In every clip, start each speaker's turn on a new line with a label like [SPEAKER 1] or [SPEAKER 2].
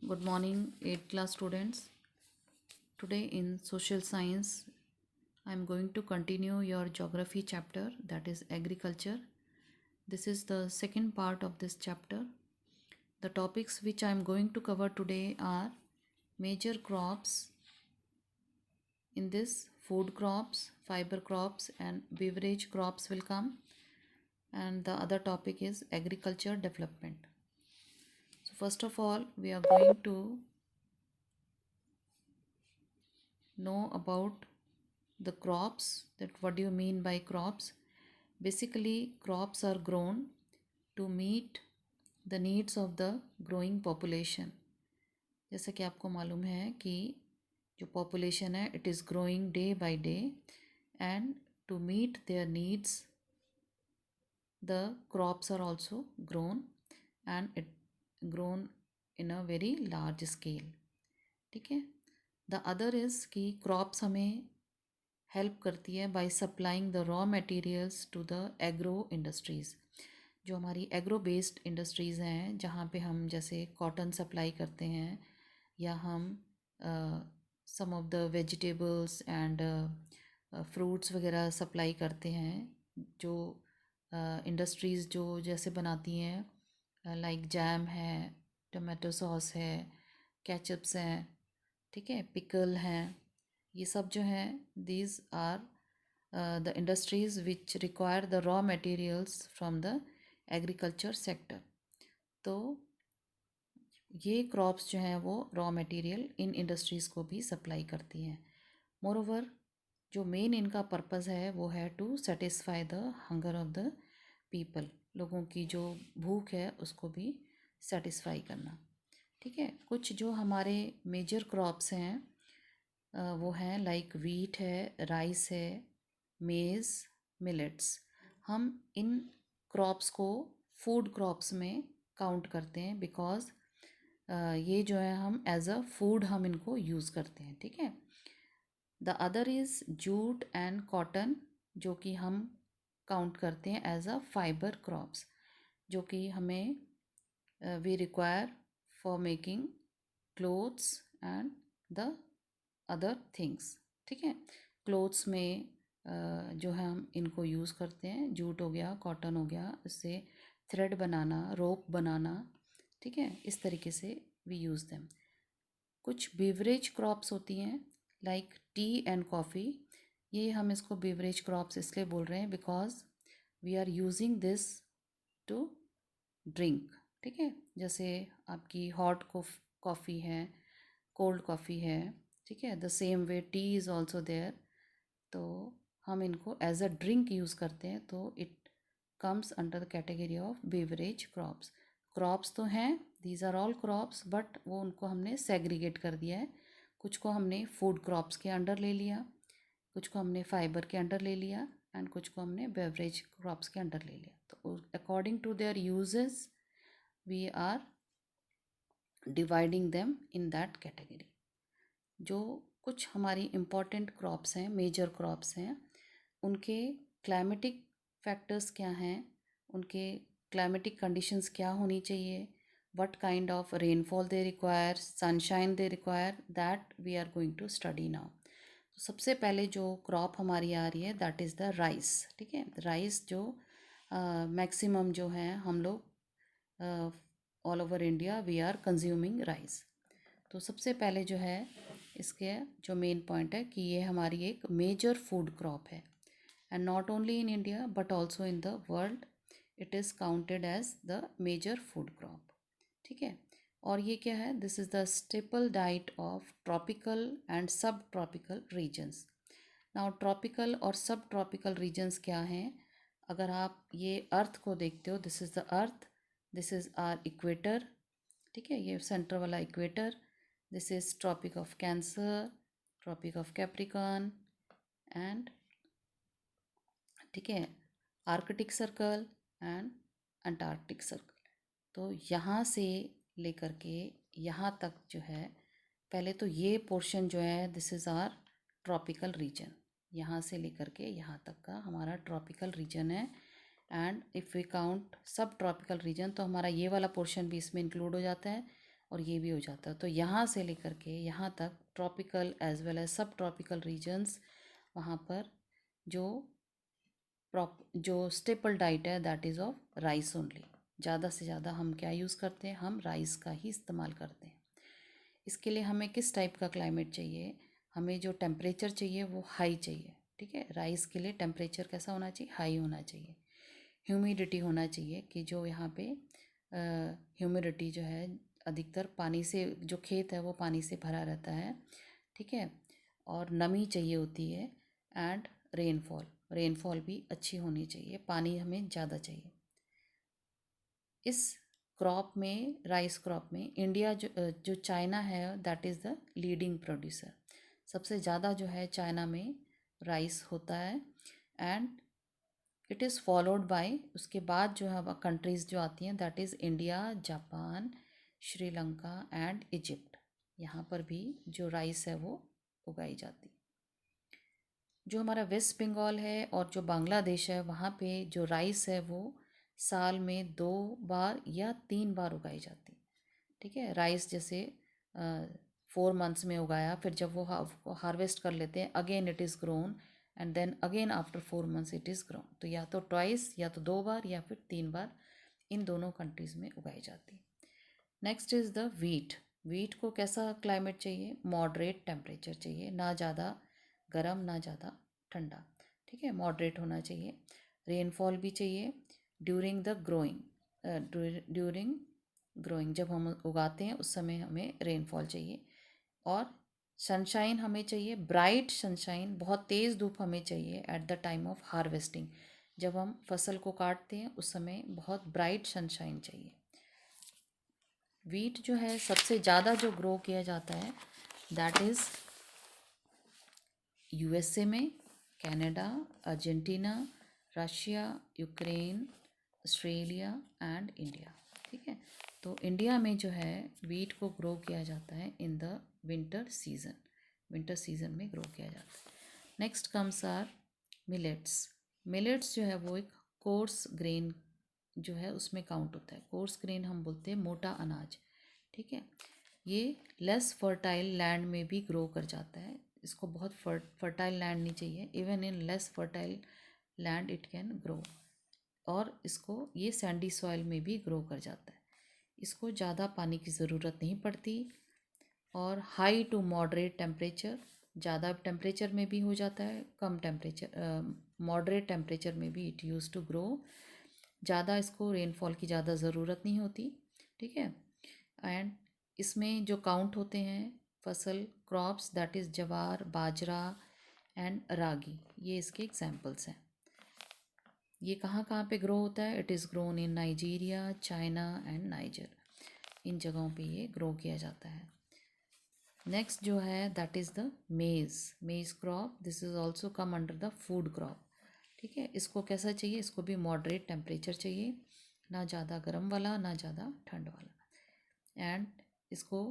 [SPEAKER 1] Good morning, 8th class students. Today in social science, I am going to continue your geography chapter, that is agriculture. This is the second part of this chapter. The topics which I am going to cover today are major crops. In this, food crops, fiber crops, and beverage crops will come. And the other topic is agriculture development. So, first of all, we are going to know about the crops, that what do you mean by crops. Basically crops are grown to meet the needs of the growing population. जैसा कि आपको मालूम है कि जो population है it is growing day by day, and to meet their needs the crops are also grown, and it grown in a very large scale. ठीक है. The other is कि crops हमें हेल्प करती है by supplying the raw materials to the agro industries. जो हमारी agro based industries हैं, जहाँ पे हम जैसे कॉटन सप्लाई करते हैं, या हम some of the vegetables and fruits वगैरह सप्लाई करते हैं, जो इंडस्ट्रीज़ जो जैसे बनाती हैं, लाइक जैम है, टमाटो सॉस है, केचप्स हैं, ठीक है, पिकल हैं. ये सब जो हैं these are the industries which require the raw materials from the agriculture sector. तो ये क्रॉप्स जो हैं वो रॉ मटेरियल इन इंडस्ट्रीज़ को भी सप्लाई करती हैं. मोरओवर जो मेन इनका पर्पज़ है वो है to satisfy the hunger of the people. लोगों की जो भूख है उसको भी सेटिस्फाई करना. ठीक है. कुछ जो हमारे मेजर क्रॉप्स हैं वो हैं लाइक वीट है, राइस है, मेज़, मिलेट्स. हम इन क्रॉप्स को फूड क्रॉप्स में काउंट करते हैं बिकॉज ये जो है हम एज अ फूड हम इनको यूज़ करते हैं. ठीक है. The other is jute and cotton, जो कि हम काउंट करते हैं एज अ फाइबर क्रॉप्स, जो कि हमें we require for making clothes and the other things. ठीक है. क्लोथ्स में जो है हम इनको यूज़ करते हैं. जूट हो गया, कॉटन हो गया, इससे थ्रेड बनाना, रोप बनाना. ठीक है. इस तरीके से वी यूज़ देम. कुछ बेवरेज क्रॉप्स होती हैं लाइक टी एंड कॉफ़ी. ये हम इसको बेवरेज क्रॉप्स इसलिए बोल रहे हैं because we are using this to drink. ठीक है. जैसे आपकी हॉट कॉफ़ी है, कोल्ड कॉफ़ी है. ठीक है. The same way tea is also there. तो हम इनको एज अ ड्रिंक यूज़ करते हैं, तो it comes under the category of beverage crops. Crops तो हैं, these are all crops, but वो उनको हमने सेग्रीगेट कर दिया है. कुछ को हमने फूड क्रॉप्स के अंडर ले लिया, कुछ को हमने फाइबर के अंडर ले लिया, एंड कुछ को हमने बेवरेज क्रॉप्स के अंडर ले लिया. तो according to their usages we are dividing them in that category. जो कुछ हमारी इम्पॉर्टेंट क्रॉप्स हैं, मेजर क्रॉप्स हैं, उनके क्लाइमेटिक फैक्टर्स क्या हैं, उनके क्लाइमेटिक कंडीशंस क्या होनी चाहिए, what kind of rainfall they require, sunshine they require, that we are going to study now. तो सबसे पहले जो क्रॉप हमारी आ रही है दैट इज़ द राइस. ठीक है. राइस जो मैक्सिमम जो है हम लोग all over India we are consuming rice. तो सबसे पहले जो है इसके जो मेन पॉइंट है कि ये हमारी एक मेजर फूड क्रॉप है, and not only in India but also in the world it is counted as the major food crop. ठीक है. और ये क्या है, this is the staple diet of tropical and sub tropical regions. Now tropical और sub tropical regions क्या हैं. अगर आप ये अर्थ को देखते हो, this is the earth, this is our equator. ठीक है. ये सेंटर वाला equator. This is Tropic of Cancer, Tropic of Capricorn, and ठीक है Arctic Circle and Antarctic Circle. तो यहाँ से लेकर के यहाँ तक जो है, पहले तो ये पोर्शन जो है this is our tropical region. यहाँ से लेकर के यहाँ तक का हमारा ट्रॉपिकल रीजन है. And if we count sub tropical region तो हमारा ये वाला पोर्शन भी इसमें इंक्लूड हो जाता है. और ये भी हो जाता है। तो यहाँ से लेकर के यहाँ तक ट्रॉपिकल एज वेल एज सब ट्रॉपिकल रीजन्स, वहाँ पर जो जो स्टेपल डाइट है that is of rice only. ज़्यादा से ज़्यादा हम क्या यूज़ करते हैं, हम राइस का ही इस्तेमाल करते हैं। इसके लिए हमें किस टाइप का क्लाइमेट चाहिए, हमें जो टेम्परेचर चाहिए वो हाई चाहिए। ठीक है, राइस के लिए टेम्परेचर कैसा होना चाहिए, हाई होना चाहिए। ह्यूमिडिटी होना चाहिए कि जो यहाँ पे ह्यूमिडिटी जो है अधिकतर पानी से, जो खेत है वो पानी से भरा रहता है। ठीक है, और नमी चाहिए होती है। एंड रेनफॉल भी अच्छी होनी चाहिए, पानी हमें ज़्यादा चाहिए। इस क्रॉप में, राइस क्रॉप में इंडिया जो चाइना है that is the leading producer. सबसे ज़्यादा जो है चाइना में राइस होता है। And it is followed bye, उसके बाद जो है कंट्रीज़ जो आती हैं that is India, Japan, Sri Lanka and Egypt. यहाँ पर भी जो राइस है वो उगाई जाती है। जो हमारा वेस्ट बंगाल है और जो बांग्लादेश है वहाँ पे जो राइस है वो साल में 2 बार या 3 बार उगाई जाती है। ठीक है, राइस जैसे 4 मंथ्स में उगाया, फिर जब वो हार्वेस्ट कर लेते हैं again it is grown, and then again after 4 months it is grown. तो या तो ट्वाइस, या तो 2 बार या फिर 3 बार इन दोनों कंट्रीज़ में उगाई जाती है। Next is the wheat. Wheat को कैसा क्लाइमेट चाहिए, मॉडरेट टेम्परेचर चाहिए, ना ज़्यादा गर्म ना ज़्यादा ठंडा। ठीक है, मॉडरेट होना चाहिए। रेनफॉल भी चाहिए ड्यूरिंग द ग्रोइंग जब हम उगाते हैं उस समय हमें रेनफॉल चाहिए। और सनशाइन हमें चाहिए, ब्राइट सनशाइन, बहुत तेज़ धूप हमें चाहिए at the time of harvesting. जब हम फसल को काटते हैं उस समय बहुत ब्राइट सनशाइन चाहिए। वीट जो है सबसे ज़्यादा जो ग्रो किया जाता है दैट इज़ यूएसए में, Canada, Argentina, Russia, Ukraine, Australia and India. ठीक है, तो इंडिया में जो है वीट को ग्रो किया जाता है इन द विंटर सीजन में ग्रो किया जाता है। Next comes our millets. Millets जो है वो एक कोर्स ग्रेन जो है उसमें काउंट होता है। कोर्स ग्रेन हम बोलते हैं मोटा अनाज। ठीक है, ये लेस फर्टाइल लैंड में भी ग्रो कर जाता है। इसको बहुत फर्टाइल लैंड नहीं चाहिए, even in less fertile land it can grow. और इसको ये सैंडी सॉइल में भी ग्रो कर जाता है। इसको ज़्यादा पानी की ज़रूरत नहीं पड़ती। और हाई टू मॉडरेट टेम्परेचर, ज़्यादा टेम्परेचर में भी हो जाता है, कम टेम्परेचर मॉडरेट टेम्परेचर में भी इट यूज़ टू ग्रो। ज़्यादा इसको रेनफॉल की ज़्यादा ज़रूरत नहीं होती। ठीक है, एंड इसमें जो काउंट होते हैं फसल क्रॉप्स दैट इज़ जवार, बाजरा एंड रागी, ये इसके एग्जांपल्स हैं। ये कहाँ कहाँ पे ग्रो होता है, it is grown in Nigeria, China and Niger. इन जगहों पे ये ग्रो किया जाता है। नेक्स्ट जो है दैट इज़ द मेज़ crop. This is also come under the food crop. ठीक है, इसको कैसा चाहिए, इसको भी मॉडरेट टेम्परेचर चाहिए, ना ज़्यादा गर्म वाला ना ज़्यादा ठंड वाला। एंड इसको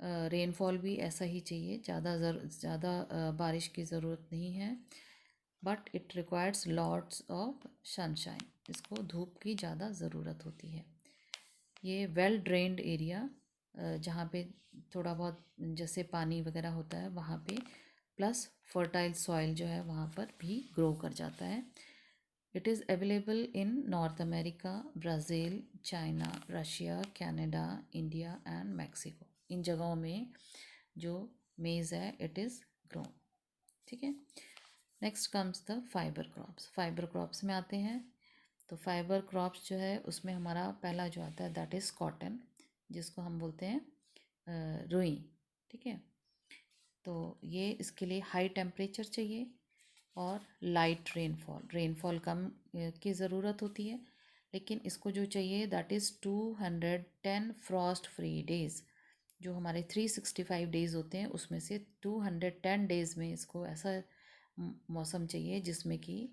[SPEAKER 1] रेनफॉल भी ऐसा ही चाहिए, ज़्यादा बारिश की ज़रूरत नहीं है, but it requires lots of sunshine. इसको धूप की ज़्यादा ज़रूरत होती है। ये वेल ड्रेन्ड एरिया, जहाँ पे थोड़ा बहुत जैसे पानी वगैरह होता है वहाँ पे, प्लस फर्टाइल सॉइल जो है वहाँ पर भी ग्रो कर जाता है। It is available in North America, Brazil, China, Russia, Canada, India and Mexico. इन जगहों में जो मेज़ है इट इज़ ग्रो। ठीक है, next comes the fibre crops. Fibre crops में आते हैं तो फाइबर क्रॉप्स जो है उसमें हमारा पहला जो आता है दैट इज़ कॉटन, जिसको हम बोलते हैं रुई। ठीक है, तो ये इसके लिए हाई टेम्परेचर चाहिए और लाइट रेनफॉल कम की ज़रूरत होती है। लेकिन इसको जो चाहिए that is 210 Frost free days. जो हमारे 365 डेज़ होते हैं उसमें से 210 डेज़ में इसको ऐसा मौसम चाहिए जिसमें कि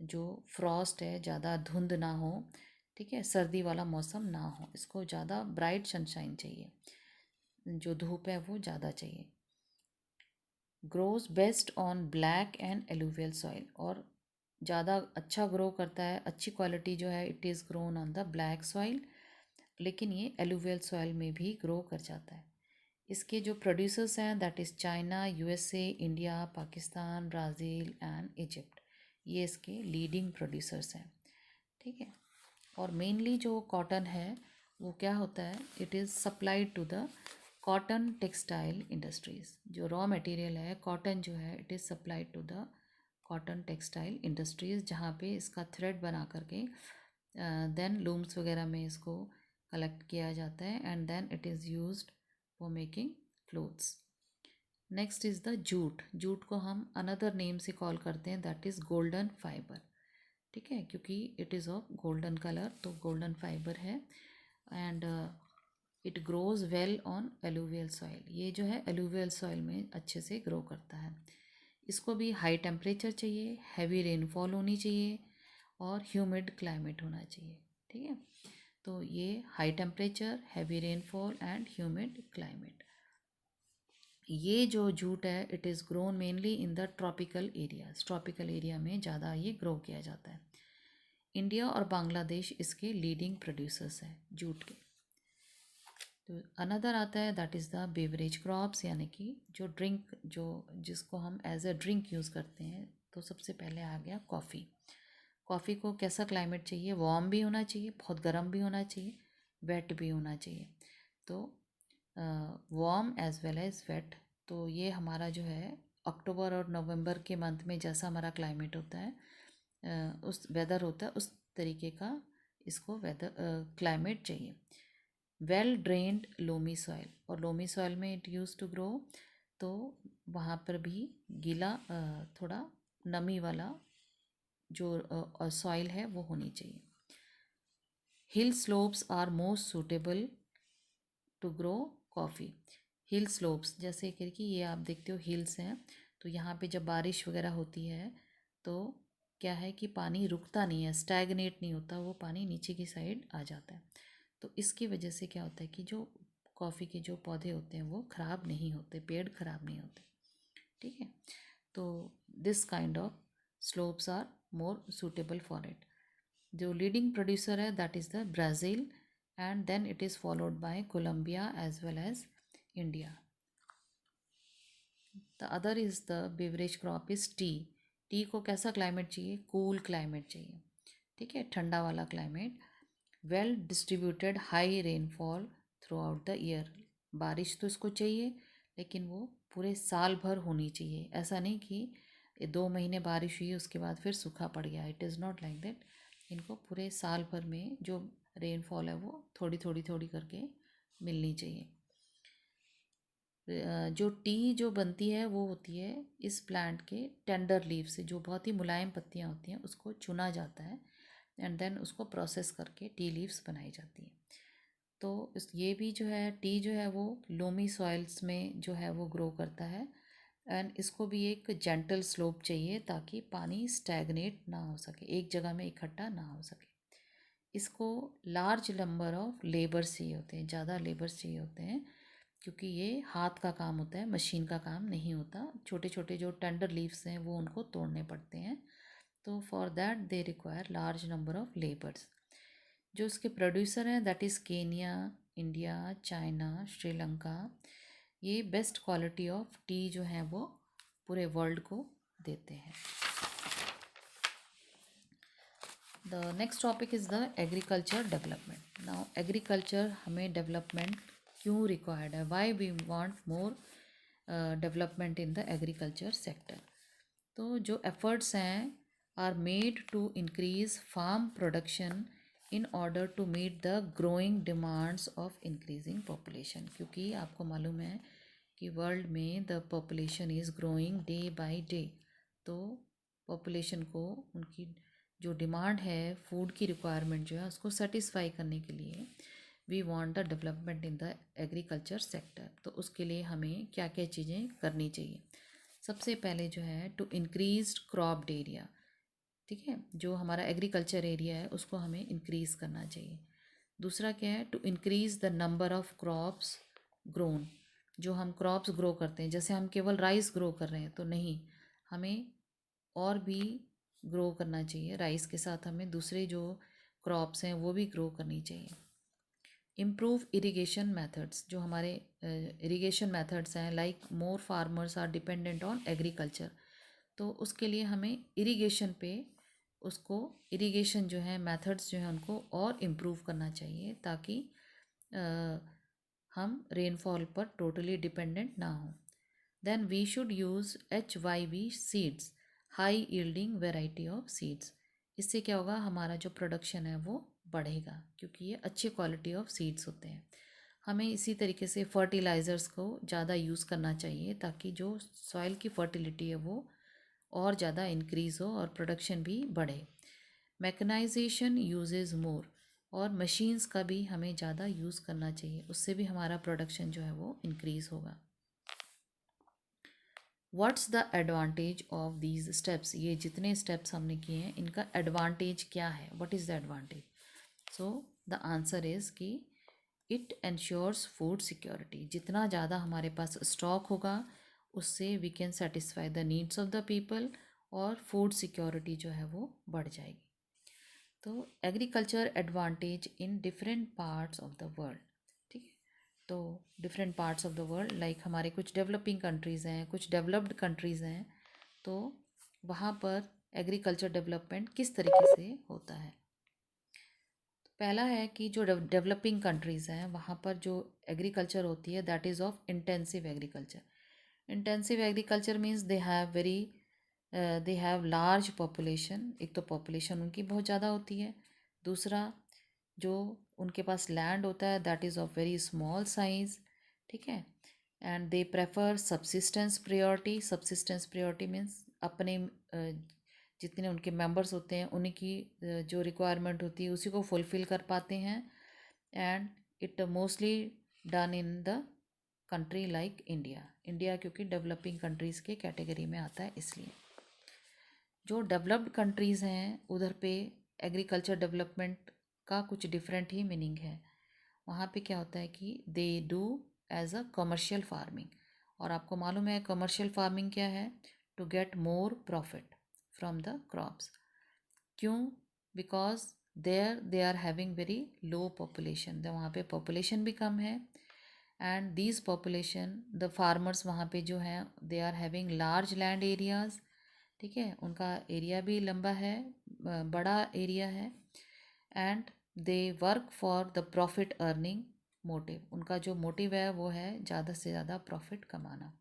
[SPEAKER 1] जो फ्रॉस्ट है, ज़्यादा धुंध ना हो। ठीक है, सर्दी वाला मौसम ना हो। इसको ज़्यादा ब्राइट सनशाइन चाहिए, जो धूप है वो ज़्यादा चाहिए। Grows best on black and alluvial soil, और ज़्यादा अच्छा ग्रो करता है, अच्छी क्वालिटी जो है it is grown on the black soil लेकिन ये एलुवियल सॉइल में भी ग्रो कर जाता है। इसके जो प्रोड्यूसर्स हैं that is China, USA, India, Pakistan, Brazil and Egypt, ये इसके लीडिंग प्रोड्यूसर्स हैं। ठीक है। और मेनली जो कॉटन है वो क्या होता है, it is supplied to the cotton textile industries. जो रॉ मटेरियल है कॉटन जो है, it is supplied to the cotton textile industries, जहाँ पे इसका थ्रेड बना करके देन लूम्स वगैरह में इसको कलेक्ट किया जाता है and then it is used for making clothes. Next is the jute. Jute को हम अनदर नेम से कॉल करते हैं दैट इज़ गोल्डन फाइबर। ठीक है, क्योंकि it is of golden colour तो गोल्डन फाइबर है and it grows well on alluvial soil. ये जो है एलुवियल सॉइल में अच्छे से ग्रो करता है। इसको भी हाई टेम्परेचर चाहिए, हैवी रेनफॉल होनी चाहिए और ह्यूमिड क्लाइमेट होना चाहिए। ठीक है, तो ये high temperature, heavy rainfall and humid climate. ये जो जूट है it is grown mainly in the tropical areas. Tropical area में ज़्यादा ये ग्रो किया जाता है। इंडिया और बांग्लादेश इसके लीडिंग प्रोड्यूसर्स हैं जूट के। तो अनदर आता है that is the beverage crops, यानी कि जो ड्रिंक, जो जिसको हम एज अ ड्रिंक यूज़ करते हैं। तो सबसे पहले आ गया कॉफ़ी। कॉफ़ी को कैसा क्लाइमेट चाहिए, वार्म भी होना चाहिए, बहुत गर्म भी होना चाहिए, वेट भी होना चाहिए। तो warm as well as wet. तो ये हमारा जो है अक्टूबर और नवंबर के मंथ में जैसा हमारा क्लाइमेट होता है, उस वेदर होता है, उस तरीके का इसको वेदर क्लाइमेट चाहिए। वेल ड्रेन्ड लोमी सॉइल, और लोमी सॉइल में इट यूज़ टू ग्रो, तो वहाँ पर भी गीला थोड़ा नमी वाला जो सॉइल है वो होनी चाहिए। Hill slopes are most suitable to grow coffee. Hill slopes जैसे कि ये आप देखते हो हिल्स हैं, तो यहाँ पे जब बारिश वगैरह होती है तो क्या है कि पानी रुकता नहीं है, स्टैगनेट नहीं होता, वो पानी नीचे की साइड आ जाता है। तो इसकी वजह से क्या होता है कि जो कॉफ़ी के जो पौधे होते हैं वो ख़राब नहीं होते, पेड़ ख़राब नहीं होते। ठीक है, तो this kind of slopes are more suitable for it. जो लीडिंग प्रोड्यूसर है that is the Brazil and then it is followed by Colombia as well as India. The other is the beverage crop is tea. Tea को कैसा climate चाहिए, cool climate चाहिए। ठीक है, ठंडा वाला climate. Well distributed high rainfall through out the year. बारिश तो इसको चाहिए लेकिन वो पूरे साल भर होनी चाहिए। ऐसा नहीं कि 2 महीने बारिश हुई उसके बाद फिर सूखा पड़ गया, it is not like that. इनको पूरे साल भर में जो रेनफॉल है वो थोड़ी थोड़ी थोड़ी करके मिलनी चाहिए। जो टी जो बनती है वो होती है इस प्लांट के टेंडर लीव से, जो बहुत ही मुलायम पत्तियां होती हैं उसको चुना जाता है एंड देन उसको प्रोसेस करके टी लीव्स बनाई जाती हैं। तो ये भी जो है टी जो है वो लोमी सॉइल्स में जो है वो ग्रो करता है एंड इसको भी एक जेंटल स्लोप चाहिए ताकि पानी स्टैगनेट ना हो सके, एक जगह में इकट्ठा ना हो सके। इसको लार्ज नंबर ऑफ लेबर्स चाहिए होते हैं, ज़्यादा लेबर्स चाहिए होते हैं, क्योंकि ये हाथ का काम होता है, मशीन का काम नहीं होता। छोटे छोटे जो टेंडर लीव्स हैं वो उनको तोड़ने पड़ते हैं, तो for that they require large number of labours. जो इसके प्रोड्यूसर हैं that is Kenya, India, China, Sri Lanka. ये बेस्ट क्वालिटी ऑफ टी जो है वो पूरे वर्ल्ड को देते हैं। The next topic is the agriculture development. Now agriculture हमें डेवलपमेंट क्यों रिक्वायर्ड है, why we want more development in the agriculture sector. तो जो एफर्ट्स हैं are made to increase farm production in order to meet the growing demands of increasing population. क्योंकि आपको मालूम है कि वर्ल्ड में the population is growing day by day, तो पॉपुलेशन को उनकी जो डिमांड है फूड की रिक्वायरमेंट जो है उसको सेटिस्फाई करने के लिए we want the development in the agriculture sector. तो उसके लिए हमें क्या क्या चीज़ें करनी चाहिए। सबसे पहले जो है टू इंक्रीज क्रॉप्ड एरिया। ठीक है, जो हमारा एग्रीकल्चर एरिया है उसको हमें इंक्रीज़ करना चाहिए। दूसरा क्या है, to increase the number of crops grown. जो हम क्रॉप्स ग्रो करते हैं, जैसे हम केवल राइस ग्रो कर रहे हैं तो नहीं, हमें और भी ग्रो करना चाहिए। राइस के साथ हमें दूसरे जो क्रॉप्स हैं वो भी ग्रो करनी चाहिए। इम्प्रूव इरिगेशन मेथड्स, जो हमारे इरिगेशन मेथड्स हैं, like more farmers are dependent on agriculture, तो उसके लिए हमें इरिगेशन पे उसको इरिगेशन जो है मेथड्स जो हैं उनको और इम्प्रूव करना चाहिए, ताकि हम रेनफॉल पर टोटली डिपेंडेंट ना हो। Then we should use HYV seeds, high yielding variety of seeds. इससे क्या होगा, हमारा जो प्रोडक्शन है वो बढ़ेगा, क्योंकि ये अच्छी क्वालिटी ऑफ सीड्स होते हैं। हमें इसी तरीके से फर्टिलाइज़र्स को ज़्यादा यूज़ करना चाहिए, ताकि जो सॉइल की फर्टिलिटी है वो और ज़्यादा इंक्रीज़ हो और प्रोडक्शन भी बढ़े। मैकेनाइजेशन यूजेज मोर, और मशीन्स का भी हमें ज़्यादा यूज़ करना चाहिए, उससे भी हमारा प्रोडक्शन जो है वो इंक्रीज़ होगा। What's the advantage of these steps, ये जितने स्टेप्स हमने किए हैं इनका एडवांटेज क्या है, what is the advantage? So the answer is कि इट एंश्योर्स फूड सिक्योरिटी, जितना ज़्यादा हमारे पास स्टॉक होगा उससे we can satisfy the needs of the people, और फूड सिक्योरिटी जो है वो बढ़ जाएगी। तो agriculture advantage in different parts of the world, ठीक है। तो different parts of the world, like हमारे कुछ डेवलपिंग कंट्रीज़ हैं, कुछ डेवलप्ड कंट्रीज़ हैं, तो वहाँ पर एग्रीकल्चर डेवलपमेंट किस तरीके से होता है। तो पहला है कि जो डेवलपिंग कंट्रीज़ हैं वहाँ पर जो एग्रीकल्चर होती है that is of intensive agriculture. Intensive agriculture means they have large population, एक तो पॉपुलेशन उनकी बहुत ज़्यादा होती है, दूसरा जो उनके पास लैंड होता है that is of very small size, ठीक है। And they prefer subsistence priority, subsistence priority means अपने जितने उनके मेंबर्स होते हैं उन्हीं की जो रिक्वायरमेंट होती है उसी को फुलफ़िल कर पाते हैं। And it mostly done in the country like India, India क्योंकि डेवलपिंग कंट्रीज़ के कैटेगरी में आता है इसलिए। जो डेवलप्ड कंट्रीज़ हैं उधर पे एग्रीकल्चर डेवलपमेंट का कुछ डिफरेंट ही मीनिंग है। वहाँ पे क्या होता है कि they do as a commercial farming, और आपको मालूम है कमर्शियल फार्मिंग क्या है, to get more profit from the crops. क्यों? Because there they are having very low population, तो वहाँ पे पॉपुलेशन भी कम है, and these population the farmers वहाँ पे जो हैं they are having large land areas, ठीक है, उनका एरिया भी लंबा है, बड़ा एरिया है, and they work for the profit earning motive, उनका जो मोटिव है वो है ज़्यादा से ज़्यादा प्रॉफिट कमाना।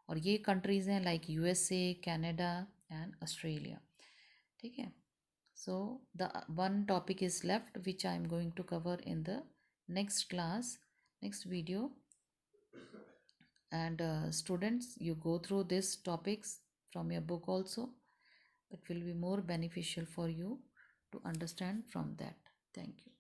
[SPEAKER 1] और ये कंट्रीज़ हैं like USA, Canada and Australia, ठीक है। So the one topic is left which I am going to cover in the next class, next video, and students, you go through these topics from your book also. It will be more beneficial for you to understand from that. Thank you.